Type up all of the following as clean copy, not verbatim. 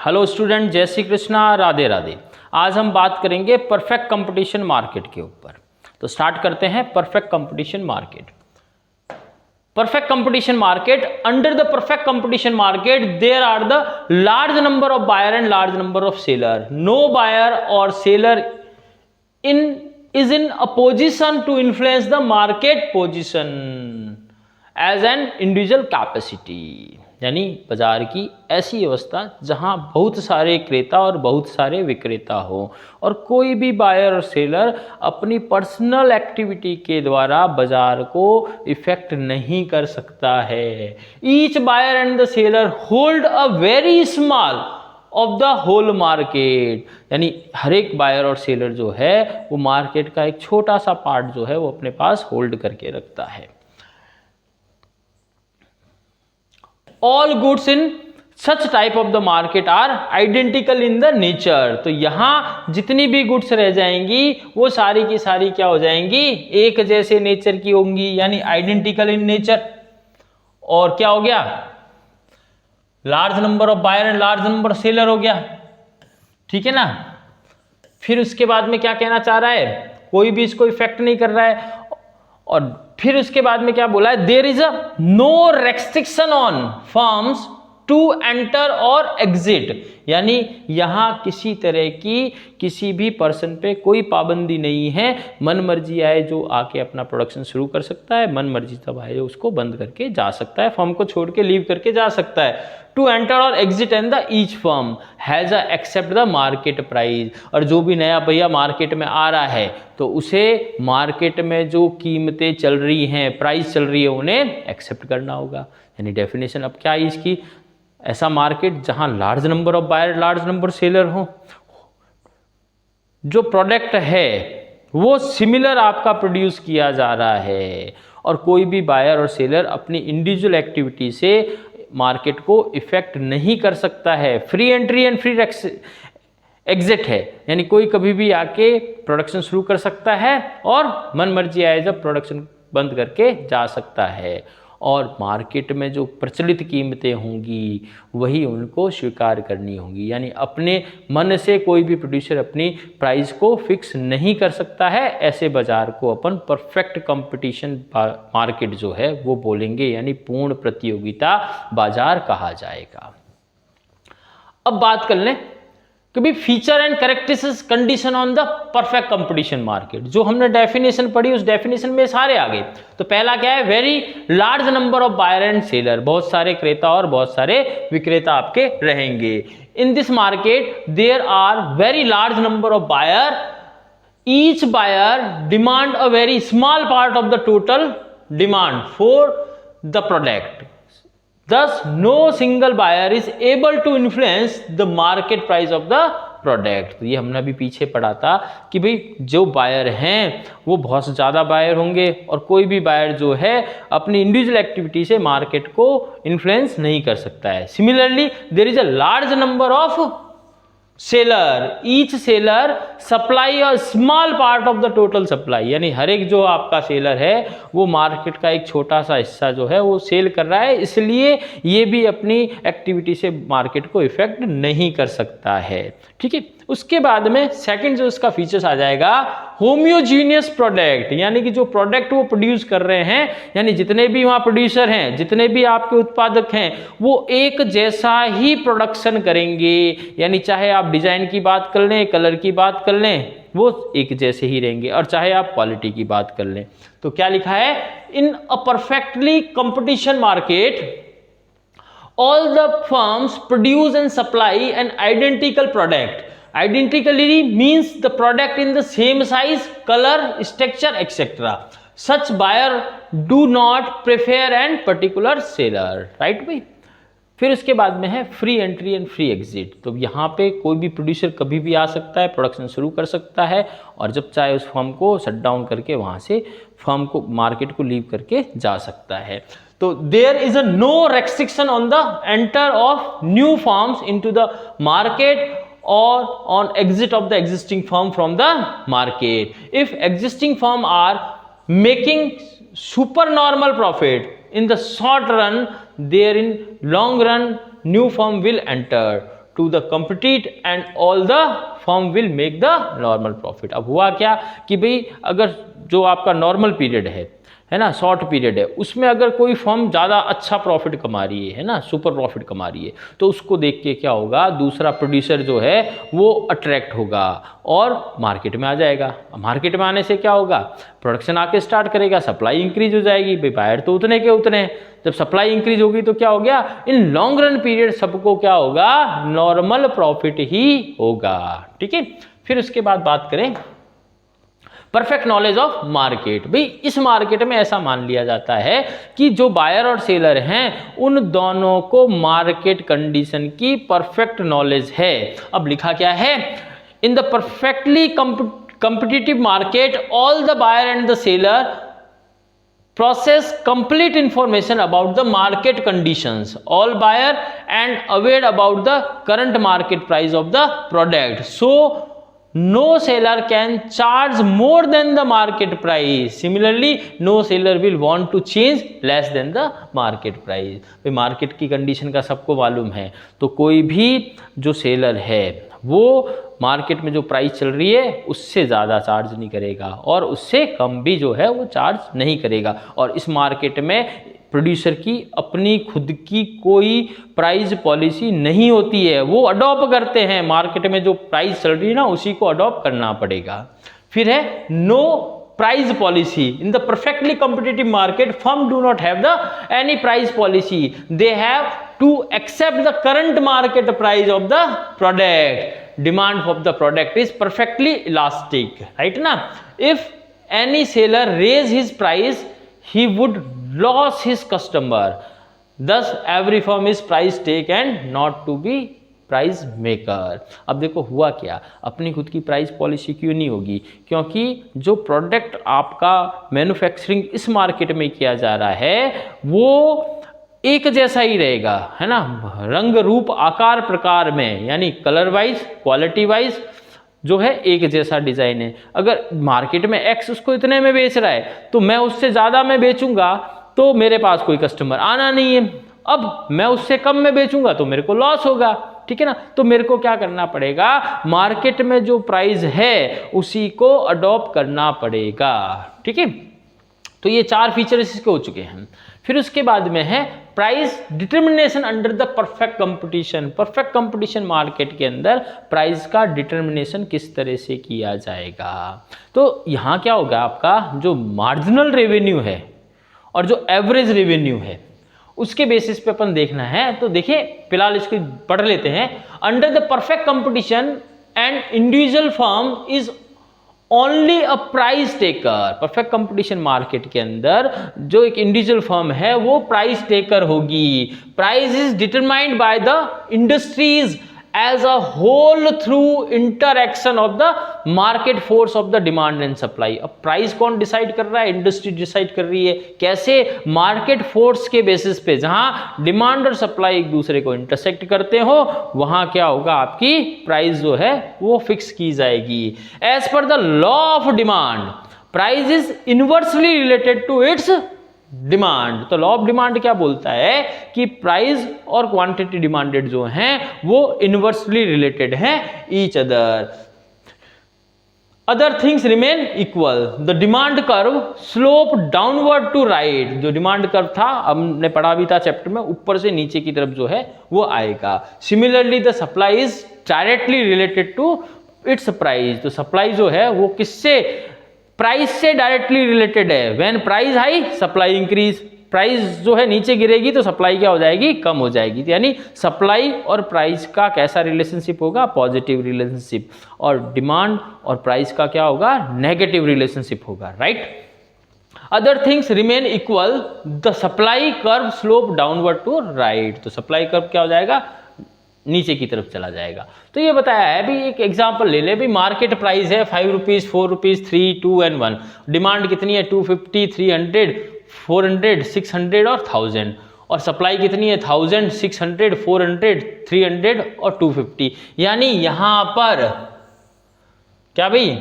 Hello student, जय श्री कृष्णा, राधे राधे। आज हम बात करेंगे परफेक्ट कंपटीशन मार्केट के ऊपर। तो स्टार्ट करते हैं। Perfect competition market. Perfect competition market, under the perfect competition market there are the large number of buyer and large number of seller. No buyer और seller is in a position to influence the market position as an individual capacity। यानी बाजार की ऐसी अवस्था जहां बहुत सारे क्रेता और बहुत सारे विक्रेता हो और कोई भी बायर और सेलर अपनी पर्सनल एक्टिविटी के द्वारा बाजार को इफेक्ट नहीं कर सकता है। Each buyer and the seller hold a very small of the whole market. यानी हर एक बायर और सेलर जो है वो मार्केट का एक छोटा सा पार्ट जो है वो अपने पास होल्ड करके रखता है। All goods in such type of the market are identical in the nature. तो यहां जितनी भी गुड्स रह जाएंगी वो सारी की सारी क्या हो जाएंगी, एक जैसे नेचर की होंगी, यानी आइडेंटिकल इन नेचर। और क्या हो गया, large number of buyer and large number seller हो गया, ठीक है ना। फिर उसके बाद में क्या कहना चाह रहा है, कोई भी इसको इफेक्ट नहीं कर रहा है। और फिर उसके बाद में क्या बोला है, there is a no restriction on firms to enter और एग्जिट। यानी यहां किसी तरह की किसी भी पर्सन पे कोई पाबंदी नहीं है। मन मर्जी आए जो आके अपना प्रोडक्शन शुरू कर सकता है, मन मर्जी तब आए जो उसको बंद करके जा सकता है, फर्म को छोड़ के लीव करके जा सकता है। टू एंटर और exit and the each firm has a accept the market price. और जो भी नया भैया मार्केट में आ रहा है तो उसे मार्केट में जो कीमतें चल रही हैं, प्राइस चल रही है, उन्हें एक्सेप्ट करना होगा। यानी डेफिनेशन अब क्या है इसकी, ऐसा मार्केट जहां large number of buyer large number seller हो, जो प्रोडक्ट है वो सिमिलर आपका प्रोड्यूस किया जा रहा है और कोई भी बायर और सेलर अपनी इंडिविजुअल एक्टिविटी से मार्केट को इफेक्ट नहीं कर सकता है। Free entry and free exit है, यानी कोई कभी भी आके प्रोडक्शन शुरू कर सकता है और मन मर्जी आए जब प्रोडक्शन बंद करके जा सकता है। और मार्केट में जो प्रचलित कीमतें होंगी वही उनको स्वीकार करनी होंगी। यानी अपने मन से कोई भी प्रोड्यूसर अपनी प्राइस को फिक्स नहीं कर सकता है। ऐसे बाजार को अपन परफेक्ट कंपटीशन मार्केट जो है वो बोलेंगे, यानी पूर्ण प्रतियोगिता बाजार कहा जाएगा। अब बात कर लें कि भाई feature and characteristics condition on the perfect competition market. जो हमने डेफिनेशन पढ़ी उस डेफिनेशन में सारे आ गए। तो पहला क्या है, very large number of buyer and seller. बहुत सारे क्रेता और बहुत सारे विक्रेता आपके रहेंगे। In this market there are very large number of buyer. Each buyer demand a very small part of the total demand for the product. Thus, no single buyer is able to influence the market price of the product। तो ये हमने अभी पीछे पढ़ा था कि भाई जो बायर हैं वो बहुत ज़्यादा बायर होंगे और कोई भी बायर जो है अपनी इंडिविजुअल एक्टिविटी से मार्केट को इन्फ्लुएंस नहीं कर सकता है। Similarly there is a large number of seller. Each seller supply a small part of the total supply. यानी हर एक जो आपका सेलर है वो मार्केट का एक छोटा सा हिस्सा जो है वो सेल कर रहा है, इसलिए ये भी अपनी एक्टिविटी से मार्केट को इफेक्ट नहीं कर सकता है, ठीक है। उसके बाद में सेकंड जो इसका फीचर्स आ जाएगा, होम्योजीनियस प्रोडक्ट। यानी कि जो प्रोडक्ट वो प्रोड्यूस कर रहे हैं, यानी जितने भी वहाँ प्रोड्यूसर हैं, जितने भी आपके उत्पादक हैं, वो एक जैसा ही प्रोडक्शन करेंगे। यानी चाहे आप डिजाइन की बात कर लें, कलर की बात कर लें, वो एक जैसे ही रहेंगे। और चाहे आप क्वालिटी की बात कर लें, तो क्या लिखा है, in a perfectly competition market all the firms produce and supply an identical product. Identically means the product in the same size, color, structure, etc. Such buyer do not prefer and particular seller, right भाई। फिर उसके बाद में है free entry and free exit. तो यहाँ पे कोई भी प्रोड्यूसर कभी भी आ सकता है, प्रोडक्शन शुरू कर सकता है और जब चाहे उस फर्म को शट डाउन करके वहाँ से फर्म को मार्केट को लीव करके जा सकता है। तो there is a no restriction on the enter of new firms into the market or on exit of the existing firm from the market. If existing firm are making supernormal profit in the short run, there in long run new firm will enter to the compete and all the firm will make the normal profit। अब हुआ क्या कि भाई अगर जो आपका normal period है ना, शॉर्ट पीरियड है, उसमें अगर कोई फर्म ज़्यादा अच्छा प्रॉफिट कमा रही है ना, सुपर प्रॉफिट कमा रही है, तो उसको देख के क्या होगा, दूसरा प्रोड्यूसर जो है वो अट्रैक्ट होगा और मार्केट में आ जाएगा। मार्केट में आने से क्या होगा, प्रोडक्शन आके स्टार्ट करेगा, सप्लाई इंक्रीज हो जाएगी, भाई बायर तो उतने के उतने हैं। जब सप्लाई इंक्रीज होगी तो क्या हो गया, इन लॉन्ग रन पीरियड सबको क्या होगा, नॉर्मल प्रॉफिट ही होगा। ठीक है, फिर उसके बाद बात करें परफेक्ट नॉलेज ऑफ मार्केट। भाई इस मार्केट में ऐसा मान लिया जाता है कि जो बायर और सेलर हैं उन दोनों को मार्केट कंडीशन की परफेक्ट नॉलेज है। अब लिखा क्या है, इन the perfectly competitive market all the buyer and the seller process complete information about the market conditions, all buyer and aware about the current market price of the product, so no seller can charge more than the market price, similarly no seller will want to change less than the market price। भाई market की condition का सबको मालूम है, तो कोई भी जो सेलर है वो मार्केट में जो प्राइस चल रही है उससे ज़्यादा चार्ज नहीं करेगा और उससे कम भी जो है वो चार्ज नहीं करेगा। और इस मार्केट में प्रोड्यूसर की अपनी खुद की कोई प्राइस पॉलिसी नहीं होती है, वो अडॉप्ट करते हैं, मार्केट में जो प्राइस चल रही है ना उसी को अडॉप्ट करना पड़ेगा। फिर है no price policy, in the perfectly competitive market firm do not have the any price policy, they have to accept the current market price of the product, demand of the product is perfectly elastic, right na? If any seller raise his price he would lose his customer, thus every firm is price take and not to be price maker. अब देखो हुआ क्या, अपनी खुद की price policy क्यों नहीं होगी, क्योंकि जो प्रोडक्ट आपका मैन्युफैक्चरिंग इस मार्केट में किया जा रहा है वो एक जैसा ही रहेगा, है ना, रंग रूप आकार प्रकार में, यानी कलर वाइज क्वालिटी वाइज जो है एक जैसा डिजाइन है। अगर मार्केट में एक्स उसको इतने में बेच रहा है तो मैं उससे ज़्यादा में बेचूंगा तो मेरे पास कोई कस्टमर आना नहीं है। अब मैं उससे कम में बेचूंगा तो मेरे को लॉस होगा, ठीक है ना। तो मेरे को क्या करना पड़ेगा, मार्केट में जो प्राइस है उसी को अडॉप्ट करना पड़ेगा, ठीक है। तो ये चार फीचर्स इसके हो चुके हैं। फिर उसके बाद में है price determination under the perfect competition. Perfect competition market के अंदर प्राइस का डिटर्मिनेशन किस तरह से किया जाएगा। तो यहाँ क्या होगा, आपका जो मार्जिनल रेवेन्यू है और जो एवरेज रेवेन्यू है उसके बेसिस पे अपन देखना है। तो देखिए फिलहाल इसको पढ़ लेते हैं। Under the perfect competition and individual firm is only a price taker. Perfect competition market के अंदर जो एक इंडिविजुअल फर्म है वो प्राइस टेकर होगी। Price is determined by the industries as a whole through interaction of the market force of the demand and supply. अब price कौन decide कर रहा है, इंडस्ट्री डिसाइड कर रही है। कैसे, मार्केट फोर्स के बेसिस पे, जहां डिमांड और सप्लाई एक दूसरे को इंटरसेक्ट करते हो वहां क्या होगा, आपकी प्राइस जो है वो फिक्स की जाएगी। As per the law of demand price is inversely related to its demand. तो लॉ ऑफ डिमांड क्या बोलता है कि प्राइस और क्वांटिटी डिमांडेड जो हैं वो इनवर्सली रिलेटेड हैं each other. Other things remain equal. The demand curve slope downward to right. जो डिमांड कर्व था हमने पढ़ा भी था चैप्टर में, ऊपर से नीचे की तरफ जो है वो आएगा। Similarly the supply is directly related to its price. तो सप्लाई जो है वो किससे, प्राइस से डायरेक्टली रिलेटेड है। When price high supply increase. Price जो है नीचे गिरेगी तो सप्लाई क्या हो जाएगी, कम हो जाएगी। यानी सप्लाई और प्राइस का कैसा रिलेशनशिप होगा, पॉजिटिव रिलेशनशिप। और डिमांड और प्राइस का क्या होगा, नेगेटिव रिलेशनशिप होगा, right. Other things remain equal. The supply curve slope downward to right. तो सप्लाई कर्व क्या हो जाएगा, नीचे की तरफ चला जाएगा। तो ये बताया है भी, एक एग्जांपल ले ले भी, मार्केट प्राइस है 5 रुपीज, 4 रुपीज, 3, 2 and 1। डिमांड कितनी है, 250, 300, 400, 600 और 1000। और सप्लाई कितनी है, 1000, 600, 400, 300 और 250। यानी यहां पर क्या भाई,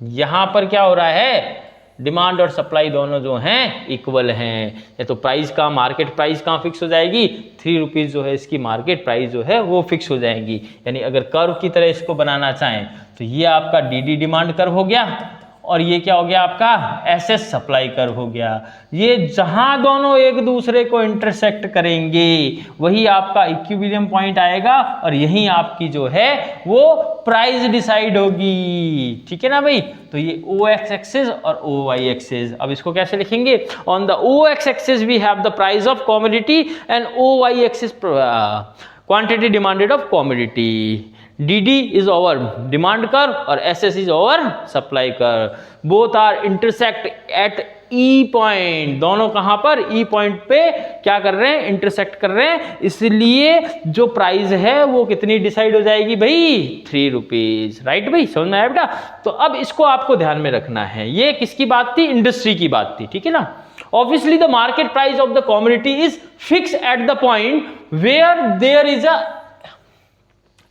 यहां पर क्या हो रहा है, डिमांड और सप्लाई दोनों जो हैं इक्वल हैं। या तो प्राइस का मार्केट प्राइस कहाँ फिक्स हो जाएगी, 3 रुपीज़ जो है इसकी मार्केट प्राइस जो है वो फिक्स हो जाएंगी। यानी अगर कर्व की तरह इसको बनाना चाहें तो ये आपका डी डिमांड कर्व हो गया और ये क्या हो गया आपका एसएस सप्लाई कर्व हो गया। ये जहां दोनों एक दूसरे को इंटरसेक्ट करेंगे वही आपका इक्विलिब्रियम पॉइंट आएगा और यहीं आपकी जो है वो प्राइस डिसाइड होगी। ठीक है ना भाई। तो ये ओ एक्स एक्सिस और ओ वाई एक्सिस, अब इसको कैसे लिखेंगे, on the O X axis we have the price of commodity and O Y axis quantity demanded of commodity. DD is our demand curve और SS is our supply curve. Both are intersect at E point. दोनों कहाँ पर E point पे क्या कर रहे हैं, intersect कर रहे हैं, इसलिए जो प्राइस है वो कितनी डिसाइड हो जाएगी भाई, 3 रुपीज। राइट भाई, समझ में आया बेटा। तो अब इसको आपको ध्यान में रखना है, ये किसकी बात थी, इंडस्ट्री की बात थी। ठीक है ना। Obviously the market price of the commodity is fixed at the point where there is a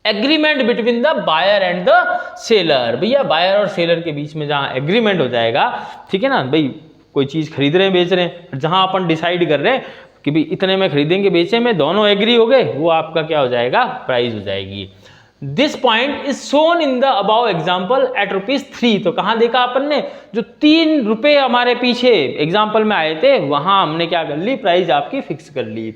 agreement between the buyer and the seller. भैया बायर और सेलर के बीच में जहां एग्रीमेंट हो जाएगा, ठीक है ना भाई, कोई चीज खरीद रहे हैं बेच रहे हैं, जहां अपन डिसाइड कर रहे हैं कि भाई इतने में खरीदेंगे बेचे में, दोनों एग्री हो गए, वो आपका क्या हो जाएगा, प्राइस हो जाएगी। This point is shown in the above example at ₹3। तो कहां देखा अपन ने, जो 3 रुपए हमारे पीछे एग्जाम्पल में आए थे वहां हमने क्या कर ली, प्राइस आपकी फिक्स कर ली।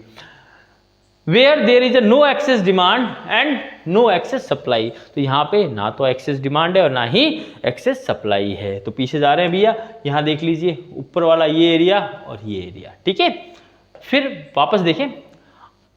Where there is a no excess demand and no excess supply। तो यहाँ पे ना तो excess demand है और ना ही excess supply है। तो पीछे जा रहे हैं भैया, यहाँ देख लीजिए ऊपर वाला ये एरिया और ये एरिया। ठीक है, फिर वापस देखें,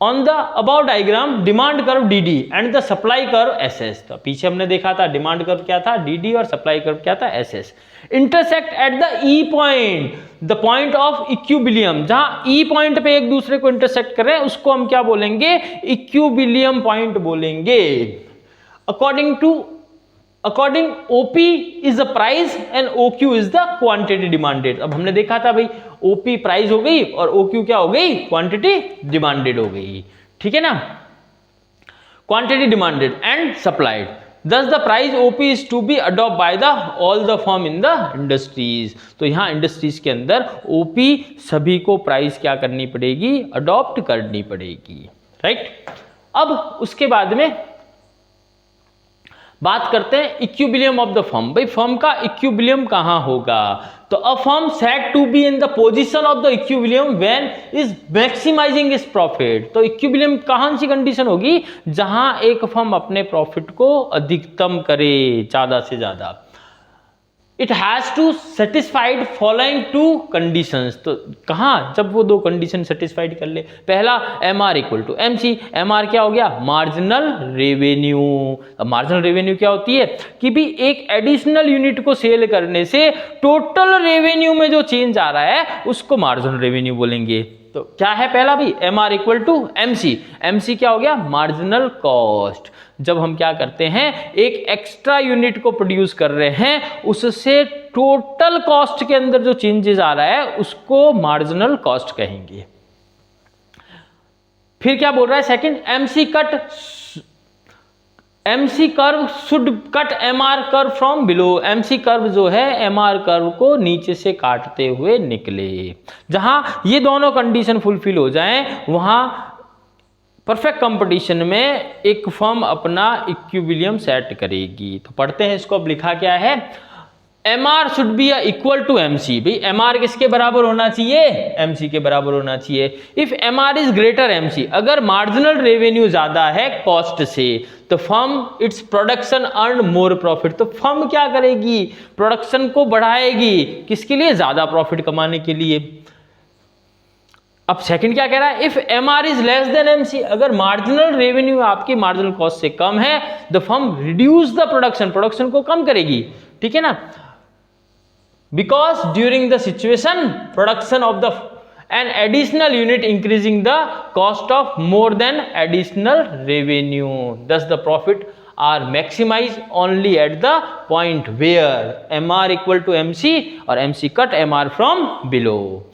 on the about diagram demand curve DD and the supply curve SS। तो पीछे हमने देखा था डिमांड कर्व क्या था, DD, और सप्लाई कर्व क्या था, SS। Intersect at the E point, the point of equilibrium. जहां E पॉइंट पे एक दूसरे को इंटरसेक्ट कर रहे हैं उसको हम क्या बोलेंगे, इक्विलिब्रियम पॉइंट बोलेंगे। According OP is the price and OQ is the quantity demanded. अब हमने देखा था भाई OP प्राइस हो गई और OQ क्या हो गई, क्वांटिटी डिमांडेड हो गई। ठीक है ना, quantity demanded and supplied. Thus the price OP is to be adopted by the all the firm in the industries। तो यहाँ इंडस्ट्रीज के अंदर OP सभी को प्राइस क्या करनी पड़ेगी, अडॉप्ट करनी पड़ेगी। राइट। अब उसके बाद में बात करते हैं इक्विलिब्रियम ऑफ द फर्म। भाई फर्म का इक्विलिब्रियम कहाँ होगा, तो a firm said to be in the position of the equilibrium when is maximizing is profit. तो इक्विलिब्रियम कहाँ सी कंडीशन होगी, जहां एक फर्म अपने प्रॉफिट को अधिकतम करे, ज्यादा से ज्यादा। It has to satisfied following 2 conditions. तो कहाँ, जब वो 2 कंडीशन सेटिस्फाइड कर ले। पहला MR equal to MC। MR क्या हो गया, मार्जिनल रेवेन्यू। अब मार्जिनल रेवेन्यू क्या होती है कि भी एक एडिशनल यूनिट को सेल करने से टोटल रेवेन्यू में जो चेंज आ रहा है उसको मार्जिनल रेवेन्यू बोलेंगे। तो क्या है पहला भी, MR equal to MC। MC क्या हो गया, मार्जिनल कॉस्ट। जब हम क्या करते हैं, एक एक्स्ट्रा यूनिट को प्रोड्यूस कर रहे हैं, उससे टोटल कॉस्ट के अंदर जो चेंजेस आ रहा है उसको मार्जिनल कॉस्ट कहेंगे। फिर क्या बोल रहा है second, MC curve should cut MR curve from below. MC curve जो है MR कर्व को नीचे से काटते हुए निकले। जहां ये दोनों कंडीशन फुलफिल हो जाएं वहां परफेक्ट कंपटीशन में एक फर्म अपना इक्विलिब्रियम सेट करेगी। तो पढ़ते हैं इसको, अब लिखा क्या है, MR should be equal to MC। भाई MR किसके बराबर होना चाहिए, MC के बराबर होना चाहिए। If MR is greater MC, अगर मार्जिनल रेवेन्यू ज्यादा है कॉस्ट से, तो firm its production earn more profit. तो फर्म क्या करेगी, प्रोडक्शन को बढ़ाएगी, किसके लिए, ज्यादा प्रॉफिट कमाने के लिए। अब सेकंड क्या कह रहा है, if MR is less than MC, अगर मार्जिनल रेवेन्यू आपकी मार्जिनल कॉस्ट से कम है, the firm reduce the production को कम करेगी। ठीक है ना, because during the situation production of the an additional unit increasing the cost of more than additional revenue, thus the profit are maximized only at the point where MR equal to MC or MC cut MR from below.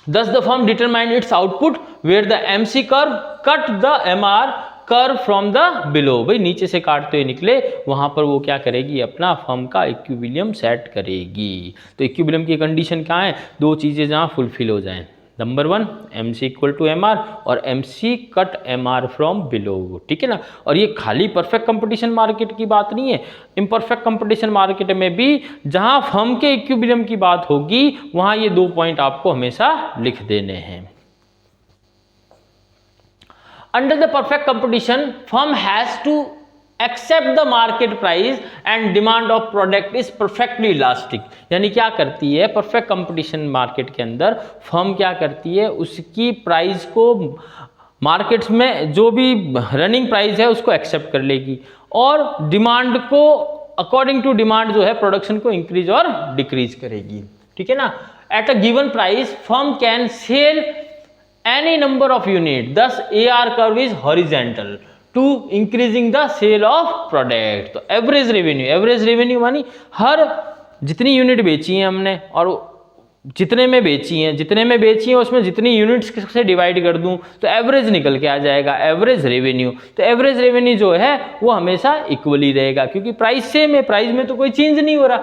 Thus the firm determine its output where the MC curve cut the MR curve from the below, भाई नीचे से काटते हुए निकले, वहां पर वो क्या करेगी, अपना फर्म का इक्विलिब्रियम सेट करेगी। तो इक्विलिब्रियम की कंडीशन क्या है, दो चीजें जहां फुलफिल हो जाएं, number 1 MC equal to MR और MC cut MR from below, ठीक है ना। और ये खाली परफेक्ट कंपटीशन मार्केट की बात नहीं है, इम्परफेक्ट कंपटीशन मार्केट में भी जहां फर्म के इक्विलिब्रियम की बात होगी वहां ये 2 पॉइंट आपको हमेशा लिख देने हैं। Under the perfect competition, firm has to accept the market price and demand of product is perfectly elastic। यानी क्या करती है परफेक्ट कंपटीशन मार्केट के अंदर, फर्म क्या करती है, उसकी प्राइस को मार्केट्स में जो भी रनिंग प्राइस है उसको एक्सेप्ट कर लेगी और डिमांड को अकॉर्डिंग टू डिमांड जो है प्रोडक्शन को इंक्रीज और डिक्रीज करेगी, ठीक है ना। At a given price firm can sell any number of unit, thus AR curve is horizontal to increasing the sale of product। तो एवरेज रेवेन्यू मानी हर जितनी यूनिट बेची है हमने और जितने में बेची हैं उसमें जितनी यूनिट्स से डिवाइड कर दूं तो एवरेज निकल के आ जाएगा, एवरेज रेवेन्यू। तो एवरेज रेवेन्यू जो है वो हमेशा इक्वली रहेगा क्योंकि प्राइस सेम है, प्राइस में तो कोई चेंज नहीं हो रहा,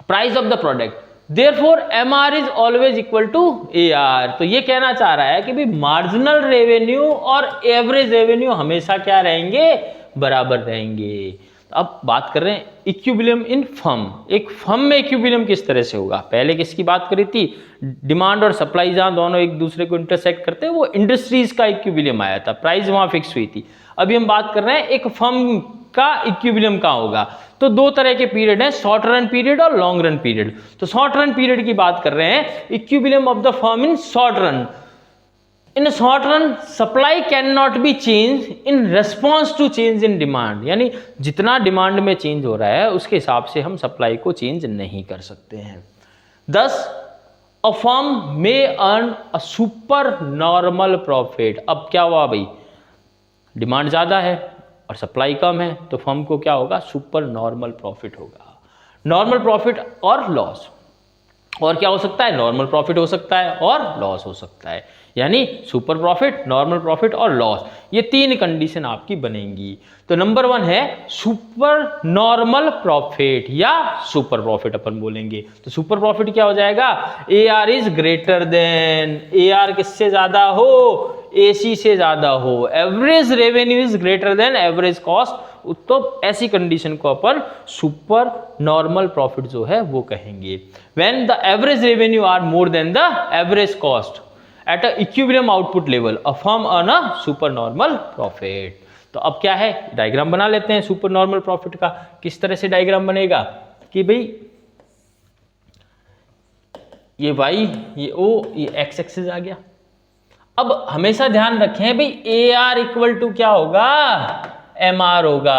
price of the product. Therefore, MR is always equal to AR। तो ये कहना चाह रहा है कि भी मार्जिनल रेवेन्यू और एवरेज रेवेन्यू हमेशा क्या रहेंगे, बराबर रहेंगे। तो अब बात कर रहे हैं इक्विलिब्रियम इन फर्म। एक फर्म में इक्विलिब्रियम किस तरह से होगा, पहले किसकी बात करी थी, डिमांड और सप्लाई जहां दोनों एक दूसरे को इंटरसेक्ट करते हैं वो इंडस्ट्रीज का इक्विलिब्रियम आया था, प्राइस वहां फिक्स हुई थी। अभी हम बात कर रहे हैं एक फर्म का इक्विलिब्रियम कहां होगा, तो दो तरह के पीरियड हैं, शॉर्ट रन पीरियड और लॉन्ग रन पीरियड। तो शॉर्ट रन पीरियड की बात कर रहे हैं, equilibrium of the firm in short run. In short run supply can not be change in response to change in demand, यानी जितना डिमांड में चेंज हो रहा है उसके हिसाब से हम सप्लाई को चेंज नहीं कर सकते हैं। दस a firm may earn a super normal profit. अब क्या हुआ भाई, डिमांड ज्यादा है और सप्लाई कम है तो फर्म को क्या होगा, सुपर नॉर्मल प्रॉफिट होगा। नॉर्मल प्रॉफिट और लॉस, और क्या हो सकता है, नॉर्मल प्रॉफिट हो सकता है और लॉस हो सकता है, यानी सुपर प्रॉफिट, नॉर्मल प्रॉफिट और लॉस, ये तीन कंडीशन आपकी बनेंगी। तो नंबर 1 है सुपर नॉर्मल प्रॉफिट या सुपर प्रॉफिट अपन बोलेंगे। तो सुपर प्रॉफिट क्या हो जाएगा, AR is greater than, AR किससे ज्यादा हो, AC से ज्यादा हो, average revenue is greater than average cost. तो ऐसी कंडीशन को अपन सुपर नॉर्मल प्रॉफिट जो है वो कहेंगे। When the average revenue are more than the average cost at a equilibrium output level a firm earn a super normal profit. तो अब क्या है, डायग्राम बना लेते हैं सुपर नॉर्मल प्रॉफिट का। किस तरह से डायग्राम बनेगा कि भाई ये Y, ये O, ये X एक्सिस आ गया। अब हमेशा ध्यान रखें भाई AR इक्वल टू क्या होगा, MR होगा।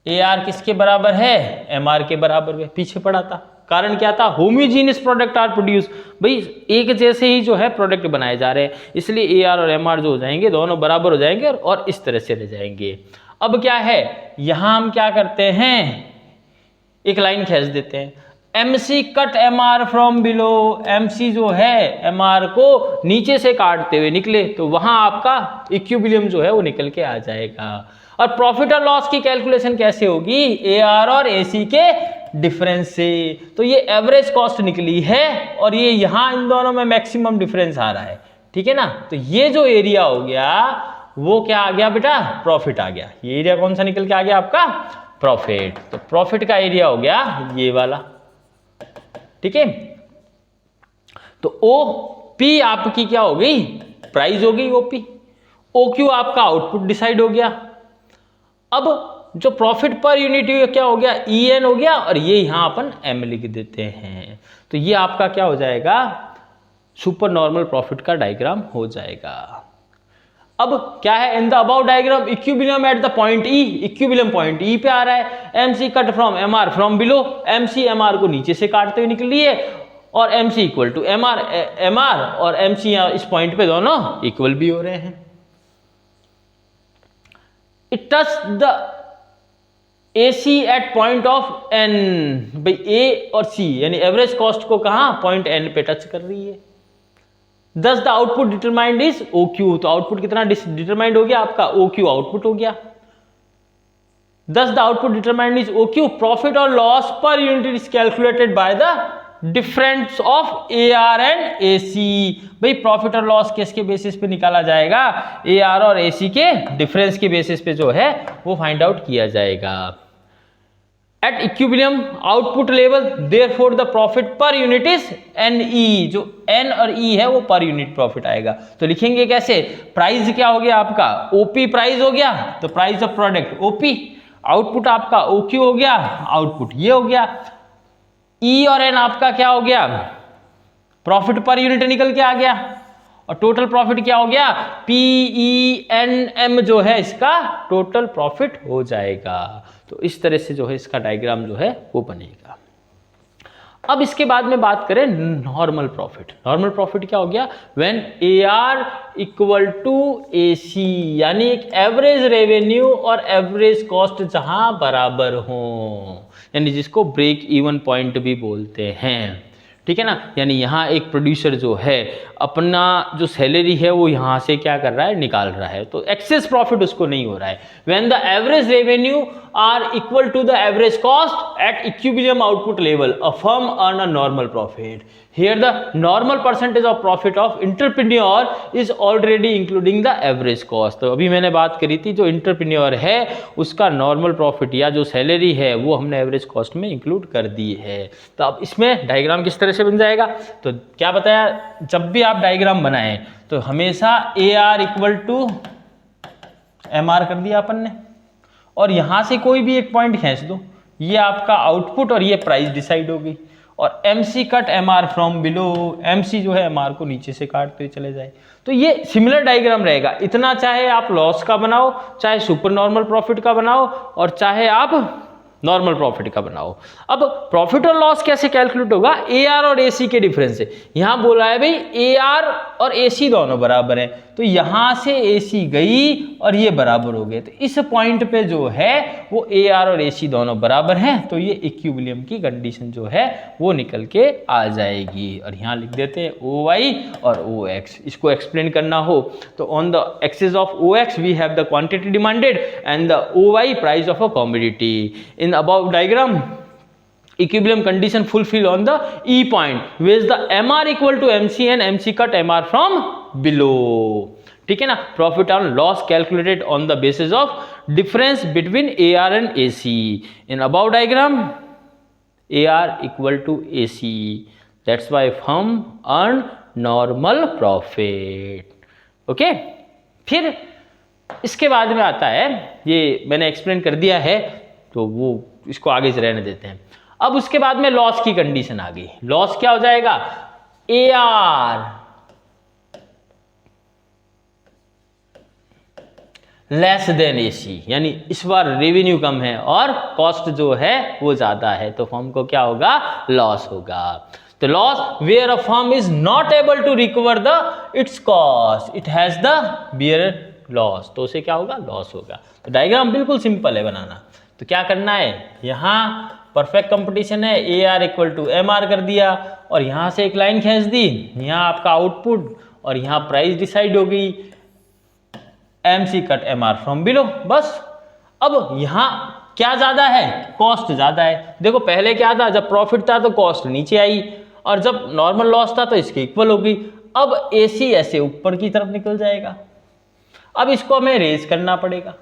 AR किसके बराबर है, MR के बराबर है, पीछे पड़ा था। कारण क्या था, होमोजेनियस प्रोडक्ट आर प्रोड्यूस, भाई एक जैसे ही जो है प्रोडक्ट बनाए जा रहे हैं, इसलिए AR और MR जो हो जाएंगे दोनों बराबर हो जाएंगे और इस तरह से रह जाएंगे। अब क्या है, यहां हम क्या करते हैं, एक लाइन खींच देते हैं, MC cut MR from below. MC जो है MR को नीचे से काटते हुए निकले तो वहां आपका इक्विलिब्रियम जो है वो निकल के आ जाएगा। और प्रॉफिट और लॉस की कैलकुलेशन कैसे होगी, AR और AC के डिफरेंस से। तो ये एवरेज कॉस्ट निकली है और ये यहां इन दोनों में मैक्सिमम डिफरेंस आ रहा है, ठीक है ना। तो ये जो एरिया हो गया वो क्या आ गया बेटा, प्रॉफिट आ गया। ये एरिया कौन सा निकल के आ गया आपका, प्रॉफिट। तो प्रॉफिट का एरिया हो गया ये वाला, ठीक है। तो OP आपकी क्या हो गई, प्राइस हो गई OP। OQ आपका आउटपुट डिसाइड हो गया। अब जो प्रॉफिट पर यूनिट क्या हो गया, EN हो गया, और ये यहां अपन M लिख देते हैं। तो ये आपका क्या हो जाएगा, सुपर नॉर्मल प्रॉफिट का डायग्राम हो जाएगा। अब क्या है, इन the about diagram equilibrium at the point E, equilibrium point E पे आ रहा है। MC cut from MR from below, MC MR को नीचे से काटते हुए निकली है और MC इक्वल टू MR और MC इस पॉइंट पे दोनों इक्वल भी हो रहे हैं। It touch the AC at point of N, भाई A और C यानी एवरेज कॉस्ट को कहां, पॉइंट N पे टच कर रही है। Thus the output determined is O Q, तो आउटपुट कितना डिटरमाइंड हो गया आपका, ओ क्यू आउटपुट हो गया। Thus the output determined is O Q, profit और loss per unit is calculated by the difference of A R and A C. भाई profit और लॉस किसके बेसिस पे निकाला जाएगा, ए आर और ए सी के डिफरेंस के बेसिस पे जो है वो फाइंड आउट किया जाएगा। At equilibrium output level therefore the profit per unit is N E, जो एन और ई है वो पर यूनिट प्रॉफिट आएगा। तो लिखेंगे कैसे, प्राइस क्या हो गया आपका, ओपी प्राइस हो गया, तो price of product OP, output आपका ओक्यू हो गया, आउटपुट ये हो गया, ई और एन आपका क्या हो गया, प्रॉफिट पर यूनिट निकल के आ गया, और टोटल प्रॉफिट क्या हो गया, पी ई एन एम जो है इसका टोटल प्रॉफिट हो जाएगा। तो इस तरह से जो है इसका डायग्राम जो है वो बनेगा। अब इसके बाद में बात करें नॉर्मल प्रॉफिट। नॉर्मल प्रॉफिट क्या हो गया, when A R equal to A C, यानी एक एवरेज रेवेन्यू और एवरेज कॉस्ट जहां बराबर हो, यानी जिसको ब्रेक इवन पॉइंट भी बोलते हैं, ठीक है ना। यानी यहाँ एक प्रोड्यूसर जो है अपना जो सैलरी है वो यहाँ से क्या कर रहा है, निकाल रहा है, तो एक्सेस प्रॉफिट उसको नहीं हो रहा है। When the average revenue are equal to the average cost at equilibrium output level, a firm earn a normal profit. Here the normal percentage of profit of entrepreneur is already including the average cost. तो अभी मैंने बात करी थी, जो entrepreneur है उसका normal profit या जो सैलरी है वो हमने एवरेज कॉस्ट में इंक्लूड कर दी है। तो अब इसमें डायग्राम किस तरह से बन जाएगा, तो क्या बताया, जब भी आप डायग्राम बनाएं तो हमेशा A R equal to M R कर दिया अपन ने, और यहां से कोई भी एक पॉइंट खींच दो, ये आपका आउटपुट और ये प्राइस डिसाइड हो गई, और M C cut M R from below, M C जो है एम आर को नीचे से काटते हुए चले जाए। तो ये सिमिलर डायग्राम रहेगा, इतना चाहे आप लॉस का बनाओ, चाहे सुपर नॉर्मल प्रॉफिट का बनाओ, और चाहे आप नॉर्मल प्रॉफिट का बनाओ। अब प्रॉफिट और लॉस कैसे कैलकुलेट होगा, ए आर और ए सी के डिफरेंस से। यहां बोला है भाई ए आर और ए सी दोनों बराबर है, तो यहां से ए सी गई और ये बराबर हो गए, तो इस पॉइंट पे जो है वो ए आर और ए सी दोनों बराबर हैं, तो ये इक्विलिब्रियम की कंडीशन जो है वो निकल के आ जाएगी। और यहाँ लिख देते हैं ओ वाई और ओ एक्स। इसको एक्सप्लेन करना हो तो on the axis of O X we have the quantity demanded and the O Y price of a commodity. In the above diagram, equilibrium condition fulfill on the E point, where the MR equal to MC and MC cut MR from below. ठीक है ना। Profit and loss calculated on the basis of difference between AR and AC. In above diagram, AR equal to AC. That's why firm earn normal profit. Okay? फिर इसके बाद में आता है, ये मैंने एक्सप्लेन कर दिया है तो वो इसको आगे से रहने देते हैं। अब उसके बाद में लॉस की कंडीशन आ गई। लॉस क्या हो जाएगा, A R less than A C, यानी इस बार रेवेन्यू कम है और कॉस्ट जो है वो ज्यादा है, तो फर्म को क्या होगा, लॉस होगा। तो loss where a firm is not able to recover the its cost, it has the bear loss, तो उसे क्या होगा, लॉस होगा। तो डायग्राम बिल्कुल सिंपल है बनाना। तो क्या करना है, यहाँ परफेक्ट कंपटीशन है, A R equal to M R कर दिया, और यहाँ से एक लाइन खींच दी, यहाँ आपका आउटपुट और यहाँ प्राइस डिसाइड हो गई, M C cut M R from below, बस। अब यहाँ क्या ज्यादा है, कॉस्ट ज्यादा है। देखो पहले क्या था, जब प्रॉफिट था तो कॉस्ट नीचे आई, और जब नॉर्मल लॉस था तो इसके इक्वल हो गई। अब ए सी ऐसे ऊपर की तरफ निकल जाएगा, अब इसको हमें रेज करना पड़ेगा।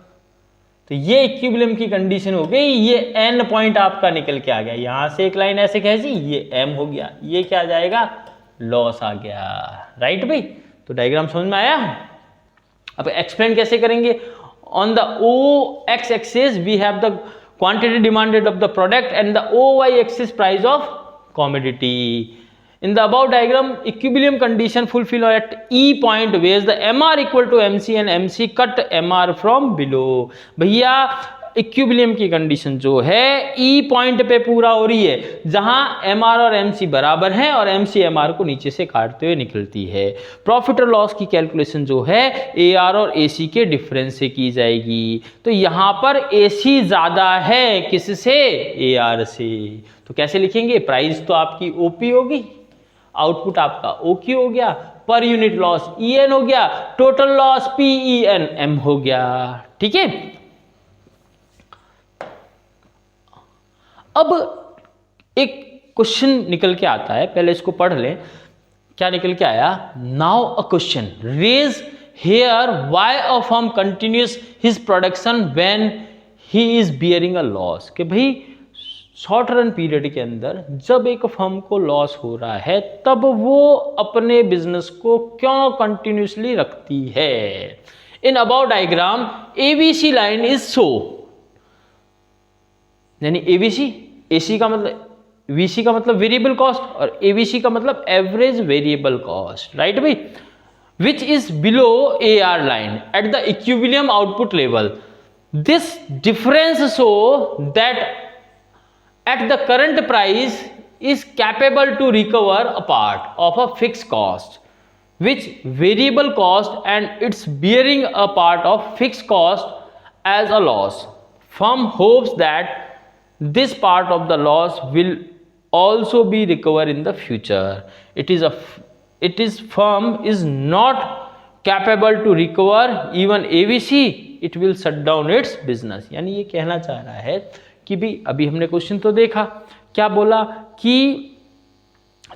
तो ये इक्विलिब्रियम की कंडीशन हो गई, ये एन पॉइंट आपका निकल के आ गया, यहां से एक लाइन ऐसे खींची, ये एम हो गया, ये क्या आ जाएगा, लॉस आ गया। राइट भाई, तो डायग्राम समझ में आया। अब एक्सप्लेन कैसे करेंगे, on the O X axis we have the quantity demanded of the product and the O Y axis price of commodity. In the above diagram, equilibrium condition fulfill at E point where the MR equal to MC and MC cut MR from below. भैया equilibrium की condition जो है E point पे पूरा हो रही है, जहां MR और MC बराबर हैं और MC MR को नीचे से काटते हुए निकलती है। प्रॉफिट और लॉस की कैलकुलेशन जो है AR और AC के डिफरेंस से की जाएगी। तो यहाँ पर AC ज्यादा है किससे, AR से। तो कैसे लिखेंगे, प्राइस तो आपकी OP होगी, आउटपुट आपका OQ हो गया, पर यूनिट लॉस EN हो गया, टोटल लॉस PENM हो गया। ठीक है, अब एक क्वेश्चन निकल के आता है, पहले इसको पढ़ लें। क्या निकल के आया? Now a question raise here, why a firm continues his production when he is bearing a loss. कि भाई शॉर्ट रन पीरियड के अंदर जब एक फर्म को लॉस हो रहा है तब वो अपने बिजनेस को क्यों कंटिन्यूसली रखती है। In about diagram ABC line is show, यानी ABC, AC का मतलब, VC का मतलब वेरिएबल कॉस्ट और ABC का मतलब एवरेज वेरिएबल कॉस्ट, राइट भाई, which is below AR line at the equilibrium output level. This difference show that at the current price is capable to recover a part of a fixed cost, which variable cost and it's bearing a part of fixed cost as a loss. Firm hopes that this part of the loss will also be recovered in the future. It is firm is not capable to recover even ABC, it will shut down its business। यानी ये कहना चाह रहा है कि भी अभी हमने क्वेश्चन तो देखा, क्या बोला कि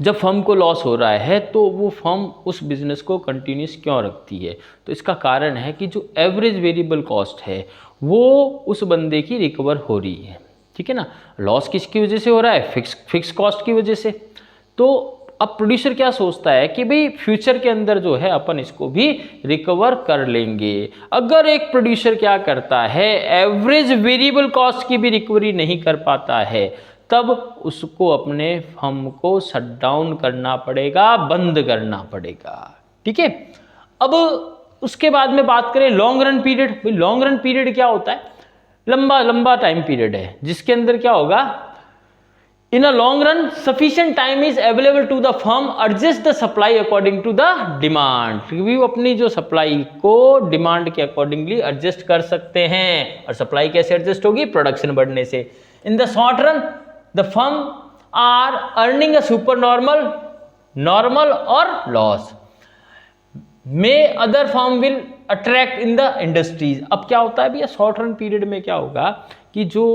जब फर्म को लॉस हो रहा है तो वो फर्म उस बिजनेस को कंटिन्यूस क्यों रखती है। तो इसका कारण है कि जो एवरेज वेरिएबल कॉस्ट है वो उस बंदे की रिकवर हो रही है। ठीक है ना, लॉस किसकी वजह से हो रहा है? फिक्स कॉस्ट की वजह से। तो अब प्रोड्यूसर क्या सोचता है कि भाई फ्यूचर के अंदर जो है अपन इसको भी रिकवर कर लेंगे। अगर एक प्रोड्यूसर क्या करता है, एवरेज वेरिएबल कॉस्ट की भी रिकवरी नहीं कर पाता है, तब उसको अपने फर्म को शट डाउन करना पड़ेगा, बंद करना पड़ेगा। ठीक है, अब उसके बाद में बात करें लॉन्ग रन पीरियड। भाई लॉन्ग रन पीरियड क्या होता है? लंबा टाइम पीरियड है जिसके अंदर क्या होगा, In a long run, sufficient time is available to the firm adjust the supply according to the demand। क्योंकि वो अपनी जो सप्लाई को डिमांड के अकॉर्डिंगली एडजस्ट कर सकते हैं। और सप्लाई कैसे एडजस्ट होगी? प्रोडक्शन बढ़ने से। In the short run the firm are earning a super normal और loss may other firm will attract in the industries. अब क्या होता है भैया, शॉर्ट रन पीरियड में क्या होगा कि जो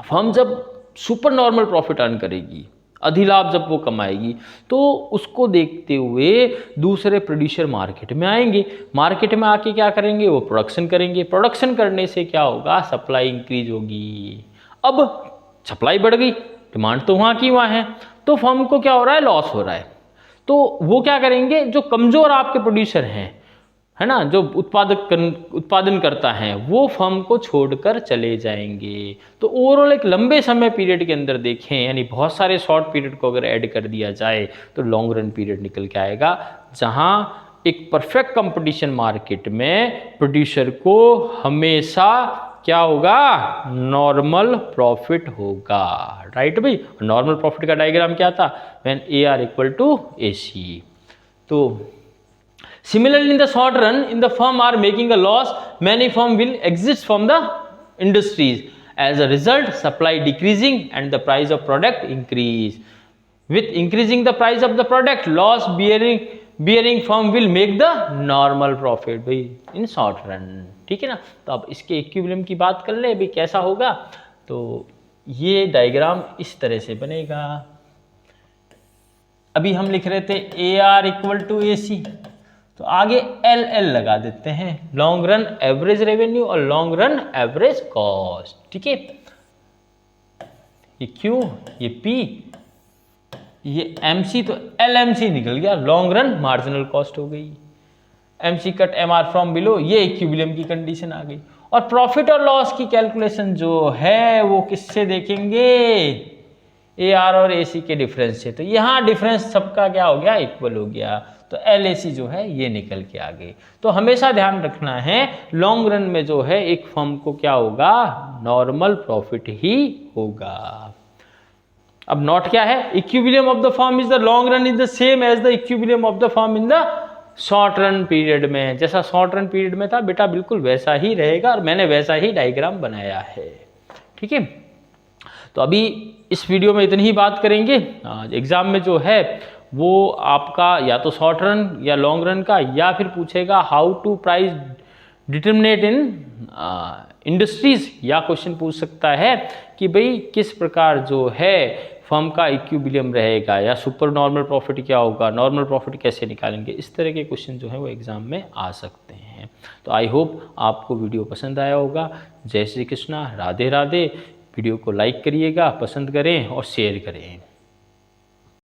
फर्म जब सुपर नॉर्मल प्रॉफिट अर्न करेगी, अधिलाभ जब वो कमाएगी, तो उसको देखते हुए दूसरे प्रोड्यूसर मार्केट में आएंगे। मार्केट में आके क्या करेंगे? वो प्रोडक्शन करेंगे। प्रोडक्शन करने से क्या होगा? सप्लाई इंक्रीज होगी। अब सप्लाई बढ़ गई, डिमांड तो वहाँ की वहाँ है, तो फर्म को क्या हो रहा है? लॉस हो रहा है। तो वो क्या करेंगे? जो कमज़ोर आपके प्रोड्यूसर हैं, है ना, जो उत्पादन करता है, वो फर्म को छोड़कर चले जाएंगे। तो ओवरऑल एक लंबे समय पीरियड के अंदर देखें, यानी बहुत सारे शॉर्ट पीरियड को अगर ऐड कर दिया जाए तो लॉन्ग रन पीरियड निकल के आएगा, जहां एक परफेक्ट कंपटीशन मार्केट में प्रोड्यूसर को हमेशा क्या होगा? नॉर्मल प्रॉफिट होगा, राइट भाई। नॉर्मल प्रॉफिट का डायग्राम क्या था? When AR equal to AC। तो similarly in the short run, in the firm are making a loss, many firm will exist from the industries. As a result, supply decreasing and the price of product increase. With increasing the price of the product, loss bearing firm will make the normal profit भाई in short run। ठीक है ना। तो अब इसके equilibrium की बात कर ले भाई, कैसा होगा? तो ये डायग्राम इस तरह से बनेगा। अभी हम लिख रहे थे AR इक्वल टू AC, तो आगे LL लगा देते हैं, लॉन्ग रन एवरेज रेवेन्यू और लॉन्ग रन एवरेज कॉस्ट। ठीक है, ये Q, ये P, ये MC, तो LMC निकल गया, लॉन्ग रन मार्जिनल कॉस्ट हो गई। MC cut MR from below, ये इक्विलिब्रियम की कंडीशन आ गई। और प्रॉफिट और लॉस की कैलकुलेशन जो है वो किससे देखेंगे? AR और AC के डिफरेंस से। तो यहाँ डिफरेंस सबका क्या हो गया? इक्वल हो गया। तो LAC जो है ये निकल के आ गई। तो हमेशा ध्यान रखना है, लॉन्ग रन में जो है एक फर्म को क्या होगा? नॉर्मल प्रॉफिट ही होगा। अब नॉट क्या है? Equilibrium of the firm is the long run is the same as the equilibrium of the firm in the short run period में। जैसा शॉर्ट रन पीरियड में था बेटा, बिल्कुल वैसा ही रहेगा, और मैंने वैसा ही डायग्राम बनाया है। ठीक है, तो अभी इस वीडियो में इतनी ही बात करेंगे। एग्जाम में जो है वो आपका या तो शॉर्ट रन या लॉन्ग रन का, या फिर पूछेगा how to price determinate in industries, या क्वेश्चन पूछ सकता है कि भाई किस प्रकार जो है फर्म का इक्विलिब्रियम रहेगा, या सुपर नॉर्मल प्रॉफिट क्या होगा, नॉर्मल प्रॉफिट कैसे निकालेंगे। इस तरह के क्वेश्चन जो है वो एग्जाम में आ सकते हैं। तो आई होप आपको वीडियो पसंद आया होगा। जय श्री कृष्णा, राधे राधे। वीडियो को लाइक करिएगा, पसंद करें और शेयर करें।